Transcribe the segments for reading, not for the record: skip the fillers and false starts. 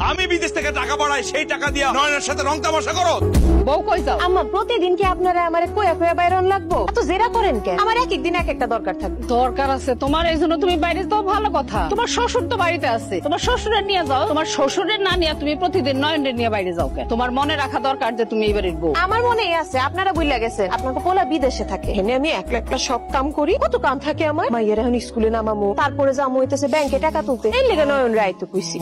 আমি বিদেশ থেকে টাকা পাঠাই, সেই টাকা দিয়ে নয়নের সাথে রং তামাশা করো। বউ কই যাও? আম্মা প্রতিদিন কি আপনারা আমারে কয়া কয়া বাইরন লাগবো? এত জেরা করেন কেন? আমার এক একদিন এক একটা দরকার থাকে। দরকার আছে তোমার, এই জন্য তুমি বাইরে যাও, ভালো কথা। তোমার শ্বশুর তো বাড়িতে আছে, তোমার শ্বশুরের নিয়ে যাও। তোমার শ্বশুরের না নিয়ে তুমি প্রতিদিন নয়নের নিয়ে বাইরে যাও কেন? তোমার মনে রাখা দরকার যে তুমি এই বাড়ির বউ। আমার মনেই আছে, আপনারা বুঝলা গেছেন আপনাকে পোলা বিদেশে থাকে, এনে আমি একলা একলা সব কাম করি। কত কাম থাকে আমার, মাইয়ের এখন স্কুলে নামামো, তারপরে যাবো হইতেছে ব্যাংকে টাকা তুলতে। এই লেগে নয়ন রায় তো কইছি।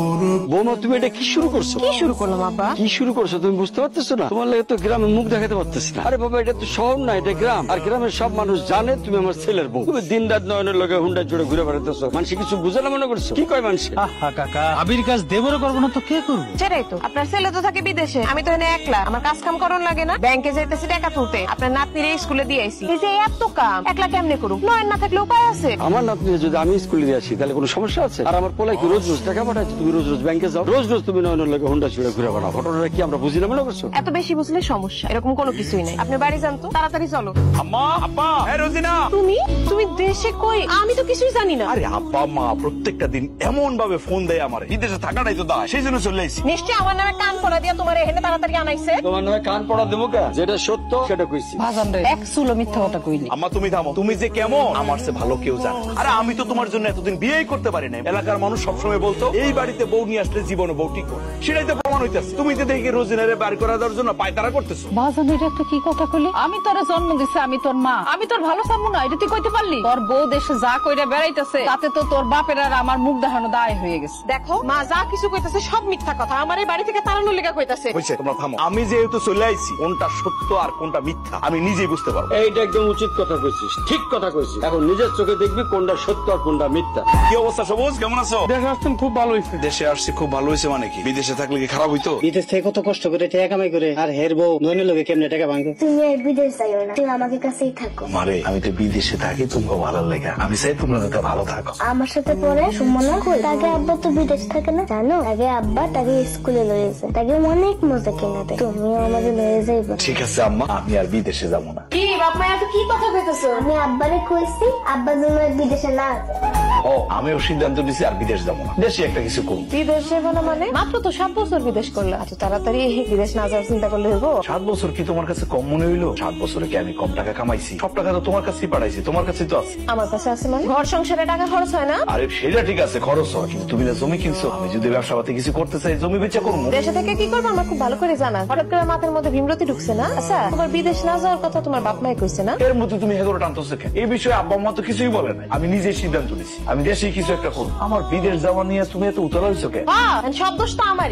বৌমা তুমি এটা কি শুরু করছো? কি শুরু করলাম আব্বা? কি শুরু করছো তুমি বুঝতে পারতেছো না? তোমার লাগে তো গ্রামে মুখ দেখাতে পারতেছি না। আরে বাবা, এটা তো শহর না, এটা গ্রাম। আর গ্রামের সব মানুষ জানে তুমি আমার ছেলের বউ। তুমি দিন রাত নয়নের লগে হুন্ডা জুড়ে ঘুরে বেড়াতেছো, মানুষ কিছু বুঝে না মনে করছো? কি কয় মানুষ? কাকা আবির কাজ দেবরে করবো না তো কে করবো? সেটাই তো, আপনার ছেলে তো থাকে বিদেশে, আমি তো এনে একলা। আমার কাজ কাম করন লাগে না? ব্যাংকে যাইতেছি টাকা তুলতে, আপনার নাতনিরে স্কুলে দিয়ে আইছি। এই যে এত কাম একলা কেমনে করুক? নয়ন না থাকলে উপায় আছে? আমার নাতনি যদি আমি স্কুলে দিয়ে আসি তাহলে কোনো সমস্যা আছে? আর আমার পোলাই কি রোজ রোজ টাকা পাঠাচ্ছি? তুমি রোজ রোজ ব্যাংকে যাও, রোজ রোজ তুমি নয়নের লগে হুন্ডা জুড়ে ঘুরে বেড়াও। ঘটনাটা কি আমরা বুঝি না মনে করছো? এত বেশি বুঝলে সমস্যা, এরকম কোনো কিছুই নাই। আপনি বাড়ি যান তো, তাড়াতাড়ি চলো। আম্মা, আব্বা, হ্যাঁ রোজিনা। তুমি দেশে কই? আমি তো কিছুই জানি না। আরে আব্বা মা প্রত্যেকটা দিন এমন ভাবে ফোন দেয় আমারে, বিদেশে থাকাটাই তো দায়, সেই জন্য চলে আইছি। নিশ্চয়ই আমার নামে কান পড়া দিয়া তোমার এখানে তাড়াতাড়ি আনাইছে। তোমার নামে কান পড়া দেবো কে? যেটা সত্য সেটা কইছি। ভাজান রে, এক চুলো মিথ্যা কথা কইলি। আম্মা তুমি থামো, তুমি যে কেমন আমার সে ভালো কেউ জানে। আরে আমি তো তোমার জন্য এতদিন বিয়েই করতে পারি না। এলাকার মানুষ সবসময় বলতো এই বাড়িতে বউ নিয়ে আসলে জীবনে বউ ঠিক করবে, সেটাই তো প্রমাণ হইতেছে। তুমি তো দেখি রোজিনারে বাড়ি করা দেওয়ার জন্য পায়তারা করতেছো। ভাজান এটা একটা কি কথা কইলি? আমি তোরে জন্ম দিছি, আমি তোর মা, আমি তোর ভালো চামু না, এটা তুই কইতে পারলি? তোর বউ দেশে যা কইরা বেড়াইতেছে তাতে তো তোর বাপের আর আমার মুখ দেখানো দায় হয়ে গেছে। দেখো মা যা কিছু কইতাছে সব মিথ্যা কথা, আমার এই বাড়ি থেকে তাড়ানোর লেগা কইতাছে। হইছে, তোমরা থামো। আমি যেহেতু চলে আইছি, কোনটা সত্য আর কোনটা মিথ্যা আমি নিজেই বুঝতে পারবো। এইটা একদম উচিত কথা কইছিস, ঠিক কথা কইছিস। এখন নিজের চোখে দেখবি কোনটা সত্য আর কোনটা মিথ্যা। কি অবস্থা সবুজ, কেমন আছো? দেখে আসছেন খুব ভালো হয়েছে। দেশে আসছি খুব ভালো হয়েছে মানে কি? বিদেশে থাকলে কি খারাপ হইতো? বিদেশ থেকে কত কষ্ট করে টাকা কামাই করে, আর হের বউ নয়নের লোকে কেমনে টাকা ভাঙবে? তুমি আর বিদেশ যাইও না, তুমি আমাকে কাছেই থাকো। মারে আমি তো বিদেশে থাকি তোমাকে ভালো লেগে, আমি চাই তোমরা যাতে ভালো থাকো। আমার সাথে পরে সুমনা কই? তাকে আব্বা তো বিদেশ থাকে না জানো? আগে আব্বা তাকে স্কুলে লয়েছে, তাকে অনেক মজা কিনে দেয়। তুমিও আমাদের লয়ে যাইবা। ঠিক আছে আম্মা, আমি আর বিদেশে যাবো না। কি বাপ মা এত কি কথা কইতাছো? আমি আব্বারে কইছি আব্বা যেন বিদেশে না যায়। ও আমিও সিদ্ধান্ত নিছি আর বিদেশ যাবো না, দেশে একটা কিছু করবো। বিদেশ যাবো না মানে? মাত্র তো 7 বছর বিদেশ করলা, এত তাড়াতাড়ি বিদেশ না যাওয়ার চিন্তা করলে হইব? 7 বছর কি তোমার কাছে কম মনে হইলো? 7 বছরে কি আমি কম টাকা কামাইছি? সব টাকা তো তোমার কাছেই পাঠাইছি, তোমার কাছেই তো আছে। আমার কাছে আছে মানে? ঘর সংসারে টাকা খরচ হয় না? আরে সেটা ঠিক আছে, খরচ হয়, কিন্তু তুমি না জমি কিনছো। আমি যদি ব্যবসা পাতি কিছু করতে চাই, জমি বেচা করবো। দেশে থেকে কি করবো আমার খুব ভালো করে জানা। হঠাৎ করে মাথার মধ্যে ভীমরতি ঢুকছে না? আচ্ছা তোমার বিদেশ না যাওয়ার কথা তোমার বাপ মাই কইছে না? এর মধ্যে তুমি হেগোরে টানতেছো কেন? এই বিষয়ে আব্বা মা তো কিছুই বলে নাই, আমি নিজেই সিদ্ধান্ত নিছি আমি দেশেই কিছু একটা করবো। আমার বিদেশ যাওয়া নিয়ে তুমি এত উতলা হইছো কেন? হ্যাঁ, সব দোষ তো আমারই।